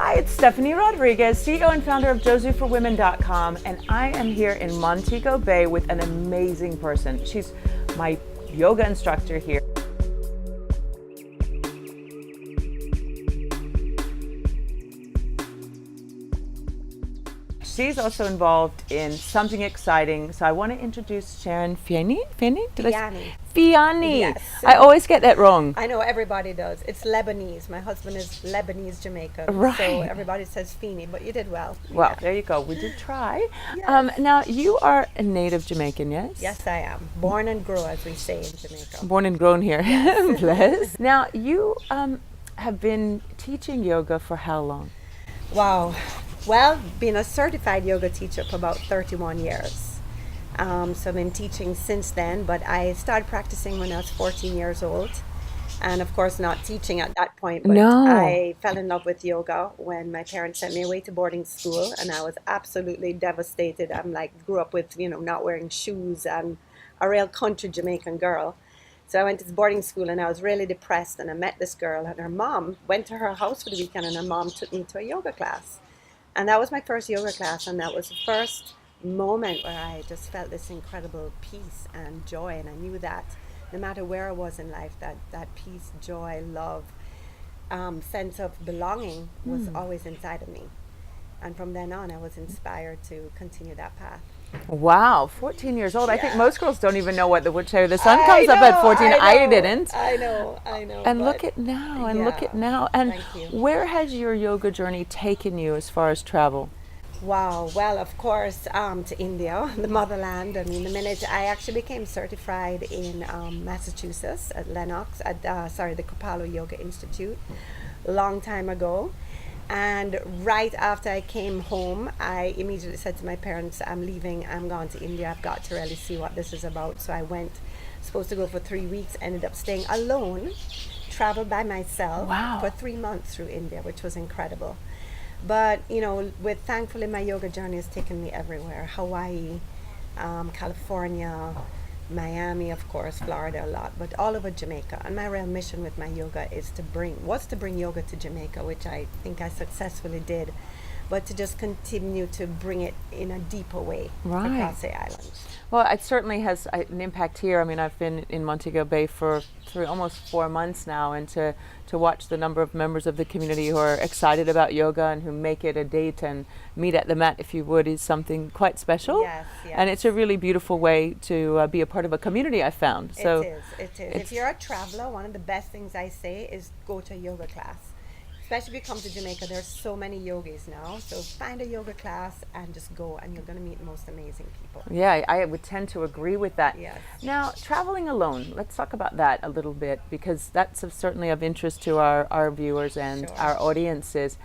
Hi, it's Stephanie Rodriguez, CEO and founder of JosieForWomen.com, and I am here in Montego Bay with an amazing person. She's my yoga instructor here. She's also involved in something exciting, so I want to introduce Sharon Feanny. Feanny? Feanny. Yes. I always get that wrong. I know everybody does. It's Lebanese. My husband is Lebanese Jamaican. Right. So everybody says Feanny, but you did well. Well, Yeah. there you go. We did try. Yes. Now, you are a native Jamaican, yes? Yes, I am. Born and grow, as we say in Jamaica. Born and grown here. Bless. Now, you have been teaching yoga for how long? Wow. Well, been a certified yoga teacher for about 31 years. So I've been teaching since then, but I started practicing when I was 14 years old. And of course, not teaching at that point, but No. I fell in love with yoga when my parents sent me away to boarding school, and I was absolutely devastated. I'm like, grew up with, not wearing shoes and a real country Jamaican girl. So I went to boarding school and I was really depressed, and I met this girl, and her mom went to her house for the weekend, and her mom took me to a yoga class. And that was my first yoga class, and that was the first moment where I just felt this incredible peace and joy, and I knew that no matter where I was in life, that peace, joy, love, sense of belonging was always inside of me. And from then on, I was inspired to continue that path. Wow, 14 years old. I think Yeah. most girls don't even know which way the sun comes up at 14. I didn't. I know. And but look at now, and look yeah, at now. And thank you. where has your yoga journey taken you as far as travel? Wow. Well, of course, to India, the motherland. I mean, the minute I actually became certified in Massachusetts at Lenox, at the Kapalo Yoga Institute, a long time ago. And right after I came home, I immediately said to my parents, I'm leaving, I'm going to India, I've got to really see what this is about. So I went, supposed to go for 3 weeks, ended up staying alone, traveled by myself Wow. for 3 months through India, which was incredible. But, with thankfully my yoga journey has taken me everywhere. Hawaii, California, Miami, of course, Florida a lot, but all over Jamaica. And my real mission with my yoga was to bring yoga to Jamaica, which I think I successfully did, but to just continue to bring it in a deeper way across the island. Well, it certainly has an impact here. I mean, I've been in Montego Bay for almost 4 months now, and to watch the number of members of the community who are excited about yoga and who make it a date and meet at the mat, if you would, is something quite special. Yes. And it's a really beautiful way to be a part of a community, I found. So It is. If you're a traveler, one of the best things I say is go to a yoga class. Especially if you come to Jamaica, there's so many yogis now. So find a yoga class and just go, and you're going to meet the most amazing people. yeah, I would tend to agree with that. Yes. Now, traveling alone, let's talk about that a little bit, because that's certainly of interest to our viewers and Sure. our audiences.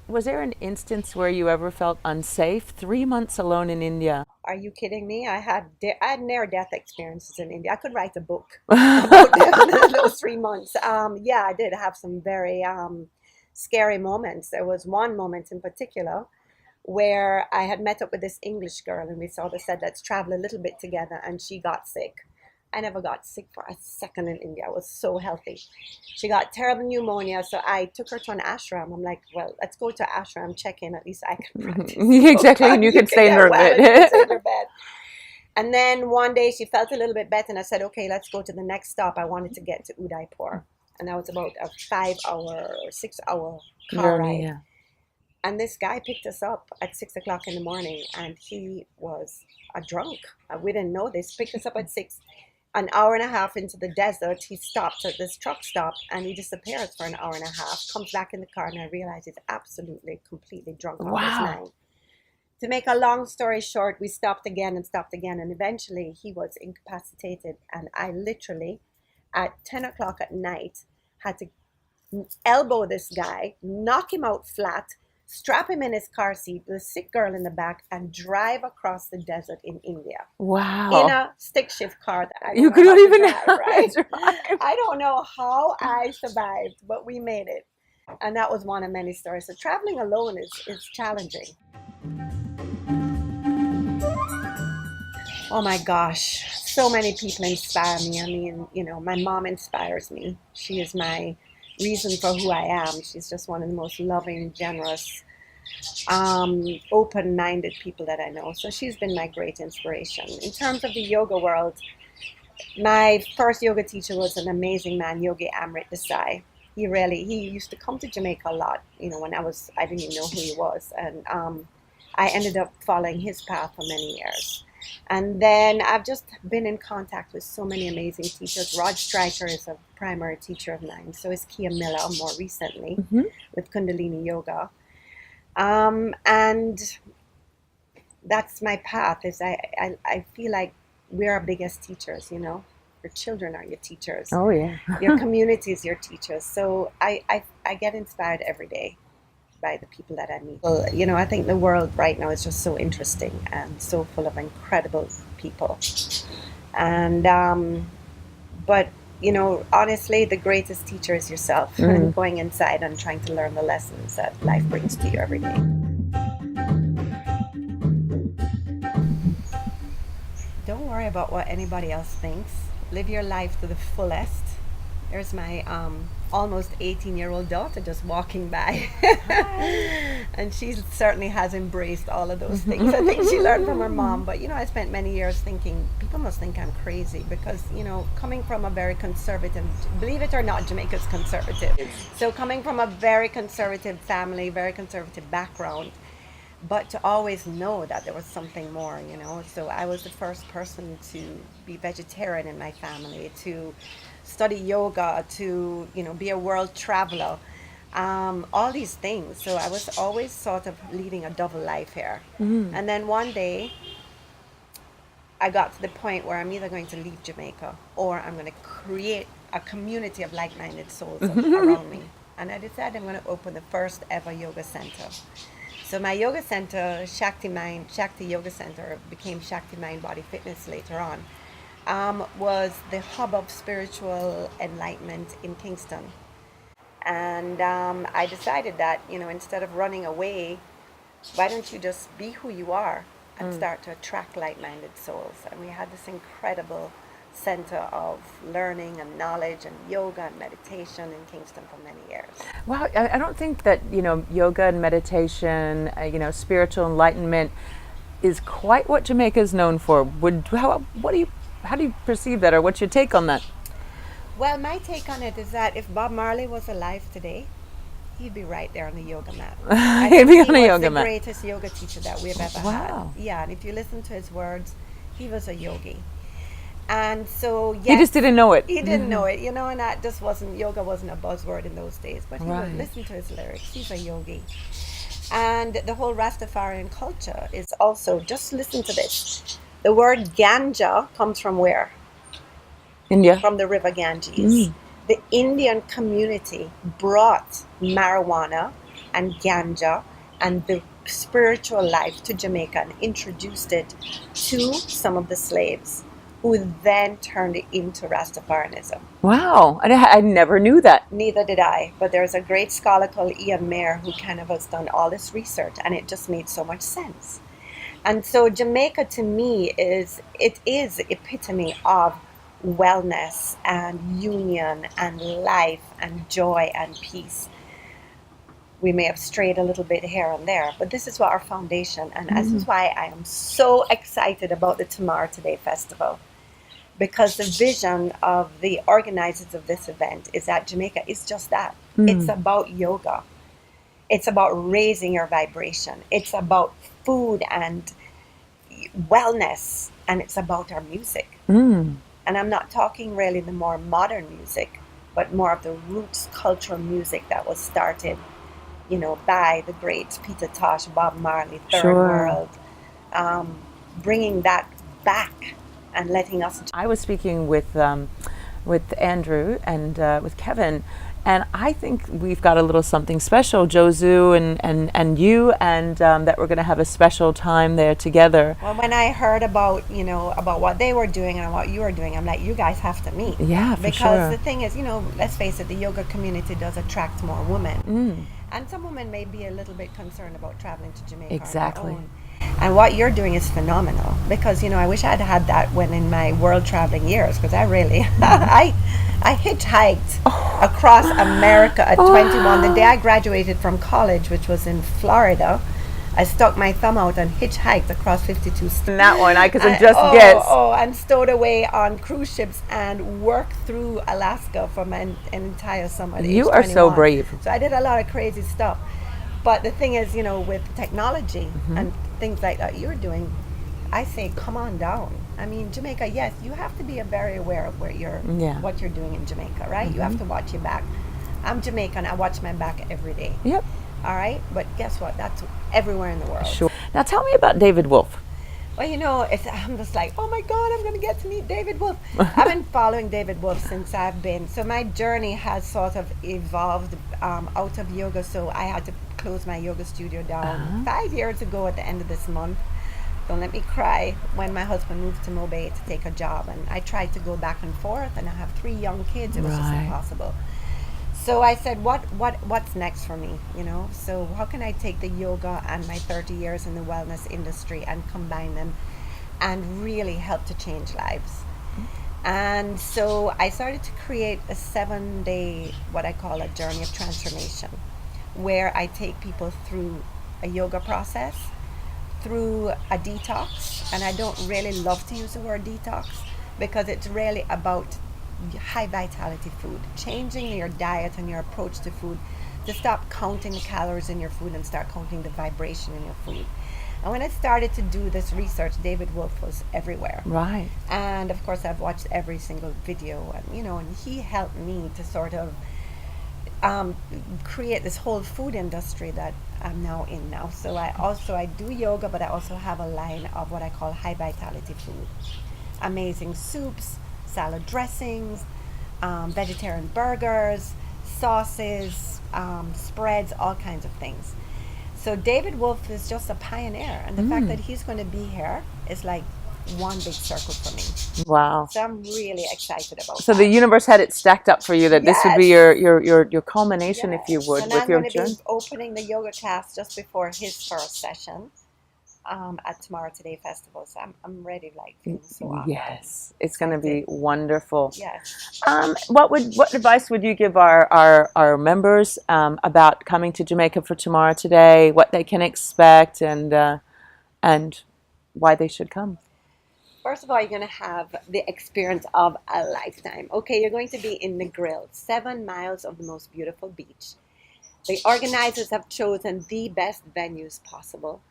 Was there an instance where you ever felt unsafe? 3 months alone in India. Are you kidding me? I had near-death experiences in India. I could write a book about those 3 months. Yeah, I did have some very scary moments. There was one moment in particular where I had met up with this English girl, and we sort of said, let's travel a little bit together, and she got sick. I never got sick for a second in India. I was so healthy. She got terrible pneumonia, so I took her to an ashram. I'm like, well, let's go to ashram, check in. At least I can practice. Exactly, and you can stay in her bed. Stay in her bed. And then one day she felt a little bit better, and I said, okay, let's go to the next stop. I wanted to get to Udaipur, and that was about a 5-hour or 6-hour car ride. Yeah. And this guy picked us up at 6 o'clock in the morning, and he was a drunk. We didn't know this. Picked us up at 6. An hour and a half into the desert, he stops at this truck stop, and he disappears for an hour and a half, comes back in the car, and I realize he's absolutely, completely drunk on his mind. To make a long story short, we stopped again, and eventually he was incapacitated, and I literally, at 10 o'clock at night, had to elbow this guy, knock him out flat, strap him in his car seat with a sick girl in the back, and drive across the desert in India. Wow. In a stick shift car that I You don't know couldn't how to even drive, right? drive. I don't know how I survived, but we made it. And that was one of many stories. So traveling alone is challenging. Oh my gosh, so many people inspire me. I mean, my mom inspires me. She is my reason for who I am. She's just one of the most loving, generous, open-minded people that I know. So she's been my great inspiration. In terms of the yoga world, my first yoga teacher was an amazing man, Yogi Tmrw.Tday. He used to come to Jamaica a lot, when I didn't even know who he was. And I ended up following his path for many years. And then I've just been in contact with so many amazing teachers. Rod Stryker is a primary teacher of mine. So is Kia Miller more recently with Kundalini Yoga. And that's my path. I feel like we're our biggest teachers, Your children are your teachers. Oh, yeah. Your community is your teachers. So I get inspired every day by the people that I meet. Well, I think the world right now is just so interesting and so full of incredible people. And, but, honestly, the greatest teacher is yourself. And going inside and trying to learn the lessons that life brings to you every day. Don't worry about what anybody else thinks. Live your life to the fullest. There's my almost 18-year-old daughter just walking by. And she certainly has embraced all of those things. I think she learned from her mom. But, I spent many years thinking, people must think I'm crazy because, coming from a very conservative, believe it or not, Jamaica's conservative. So coming from a very conservative family, very conservative background, but to always know that there was something more, So I was the first person to be vegetarian in my family, to study yoga, to, be a world traveler, all these things. So I was always sort of leading a double life here. And then one day, I got to the point where I'm either going to leave Jamaica or I'm going to create a community of like-minded souls around me. And I decided I'm going to open the first ever yoga center. So my yoga center, Shakti Yoga Center, became Shakti Mind Body Fitness later on, was the hub of spiritual enlightenment in Kingston. And I decided that, instead of running away, why don't you just be who you are and start to attract like-minded souls? And we had this incredible center of learning and knowledge and yoga and meditation in Kingston for many years. Wow, I don't think that, yoga and meditation, spiritual enlightenment is quite what Jamaica is known for. How do you perceive that, or what's your take on that? Well, my take on it is that if Bob Marley was alive today, he'd be right there on the yoga mat. He'd be on a yoga mat. He was the greatest yoga teacher that we've ever had. Yeah, and if you listen to his words, he was a yogi. And so, yes, he just didn't know it. He didn't know it, and that just yoga wasn't a buzzword in those days. But he would listen to his lyrics. He's a yogi. And the whole Rastafarian culture is also, just listen to this. The word ganja comes from where? India. From the river Ganges. The Indian community brought marijuana and ganja and the spiritual life to Jamaica and introduced it to some of the slaves, who then turned it into Rastafarianism. Wow, I never knew that. Neither did I, but there's a great scholar called Ian Mayer who kind of has done all this research, and it just made so much sense. And so Jamaica, to me, is the epitome of wellness and union and life and joy and peace. We may have strayed a little bit here and there, but this is what our foundation, and this is why I am so excited about the Tmrw.Tday festival. Because the vision of the organizers of this event is that Jamaica is just that. It's about yoga. It's about raising your vibration. It's about food and wellness. And it's about our music. And I'm not talking really the more modern music, but more of the roots cultural music that was started, by the great Peter Tosh, Bob Marley, Third World, bringing that back. And letting us. I was speaking with Andrew and with Kevin, and I think we've got a little something special, Jozu and you, and that we're going to have a special time there together. Well, when I heard about what they were doing and what you were doing, I'm like, you guys have to meet. Yeah, for sure. Because the thing is, let's face it, the yoga community does attract more women, and some women may be a little bit concerned about traveling to Jamaica. Exactly. On their own. And what you're doing is phenomenal, because I wish I'd had that when in my world traveling years, because I really I hitchhiked across America at 21. The day I graduated from college, which was in Florida, I stuck my thumb out and hitchhiked across 52 states. In that one, I could just guess. And stowed away on cruise ships and worked through Alaska for an entire summer. You are so brave. So I did a lot of crazy stuff. But the thing is, with technology and things like that you're doing, I say, come on down. I mean, Jamaica, yes, you have to be very aware of what you're doing in Jamaica, right? You have to watch your back. I'm Jamaican. I watch my back every day. Yep. All right? But guess what? That's everywhere in the world. Sure. Now tell me about David Wolfe. Well, I'm just like, oh my God, I'm going to get to meet David Wolfe. I've been following David Wolfe since so my journey has sort of evolved out of yoga. So I had to close my yoga studio down 5 years ago at the end of this month. Don't let me cry. When my husband moved to Tmrw.Tday to take a job, and I tried to go back and forth, and I have 3 young kids. It was just impossible. So I said, what's next for me? So how can I take the yoga and my 30 years in the wellness industry and combine them and really help to change lives? And so I started to create a 7-day, what I call a journey of transformation, where I take people through a yoga process, through a detox. And I don't really love to use the word detox, because it's really about high vitality food, changing your diet and your approach to food, to stop counting the calories in your food and start counting the vibration in your food. And when I started to do this research, David Wolfe was everywhere. Right. And of course, I've watched every single video, and and he helped me to sort of create this whole food industry that I'm now in now. So I do yoga, but I also have a line of what I call high vitality food. Amazing soups, salad dressings, vegetarian burgers, sauces, spreads, all kinds of things. So David Wolfe is just a pioneer, and the fact that he's going to be here is like one big circle for me. Wow. So I'm really excited about So that. the universe had it stacked up for you that this would be your culmination, if you would, and with I'm your going to journey. be opening the yoga class just before his first session at Tmrw.Tday festival. So I'm ready, like feeling so awesome. Yes, it's going to be wonderful. Yes. What advice would you give our members about coming to Jamaica for Tmrw.Tday? What they can expect, and why they should come? First of all, you're going to have the experience of a lifetime. Okay, you're going to be in Negril, 7 miles of the most beautiful beach. The organizers have chosen the best venues possible.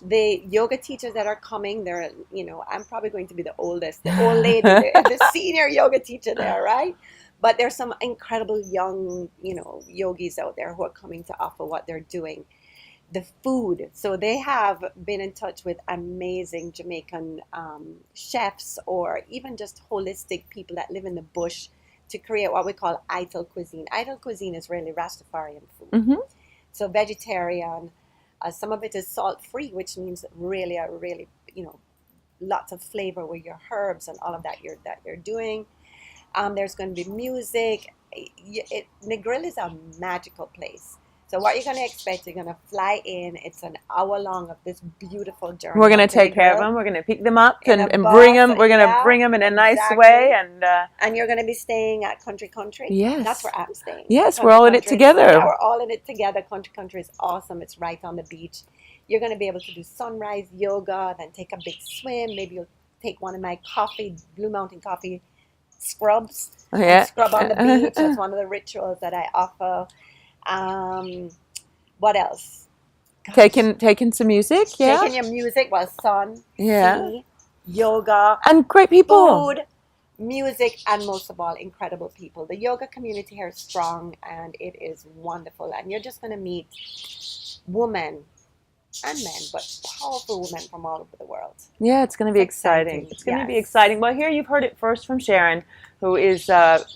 The yoga teachers that are coming, they're, I'm probably going to be the old lady, the senior yoga teacher there, right? But there's some incredible young, yogis out there who are coming to offer what they're doing. The food. So they have been in touch with amazing Jamaican chefs, or even just holistic people that live in the bush, to create what we call idle cuisine. Idle cuisine is really Rastafarian food. So vegetarian. Some of it is salt-free, which means really, lots of flavor with your herbs and all of that you're doing. There's going to be music. Negril is a magical place. So what you're going to expect, you're going to fly in. It's an hour long of this beautiful journey. We're going to take care of them. We're going to pick them up and bring them. We're going to bring them in a nice way. And you're going to be staying at Country. Yes. That's where I'm staying. Yes, we're all in it together. Yeah, we're all in it together. Country is awesome. It's right on the beach. You're going to be able to do sunrise yoga, then take a big swim. Maybe you'll take one of my Blue Mountain coffee scrubs. Scrub on the beach. That's one of the rituals that I offer. What else? Taking some music, Taking your music, sun, sea, yoga, and great people, food, music, and most of all, incredible people. The yoga community here is strong, and it is wonderful. And you're just going to meet women and men, but powerful women from all over the world. Yeah, it's going to be exciting. It's going to be exciting. Well, here you've heard it first from Sharon, who is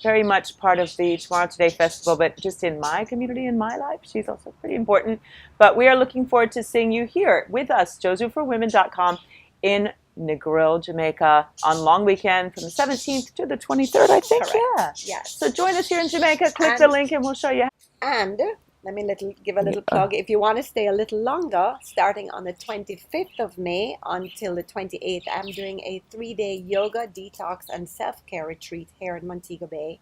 very much part of the Tmrw.Tday festival, but just in my community, in my life, she's also pretty important. But we are looking forward to seeing you here with us, jozuforwomen.com, in Negril, Jamaica, on long weekend from the 17th to the 23rd, I think. Correct. Yeah. Yes. So join us here in Jamaica. Click the link and we'll show you. And let me give a little plug. If you want to stay a little longer, starting on the 25th of May until the 28th, I'm doing a 3-day yoga, detox, and self-care retreat here in Montego Bay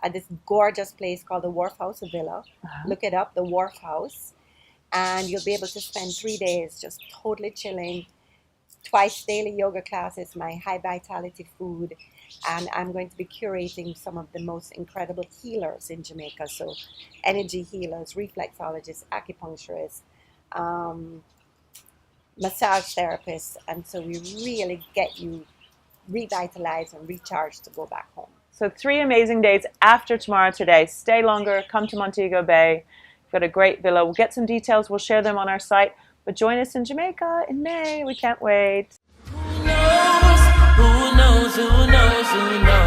at this gorgeous place called the Wharf House Villa. Look it up, the Wharf House. And you'll be able to spend 3 days just totally chilling, twice daily yoga classes, my high vitality food, and I'm going to be curating some of the most incredible healers in Jamaica. So energy healers, reflexologists, acupuncturists, massage therapists, and so we really get you revitalized and recharged to go back home. So 3 amazing days after Tmrw.Tday. Stay longer, come to Montego Bay. We've got a great villa. We'll get some details. We'll share them on our site. But join us in Jamaica in May. We can't wait. Who knows? Who knows? Who knows? Who knows?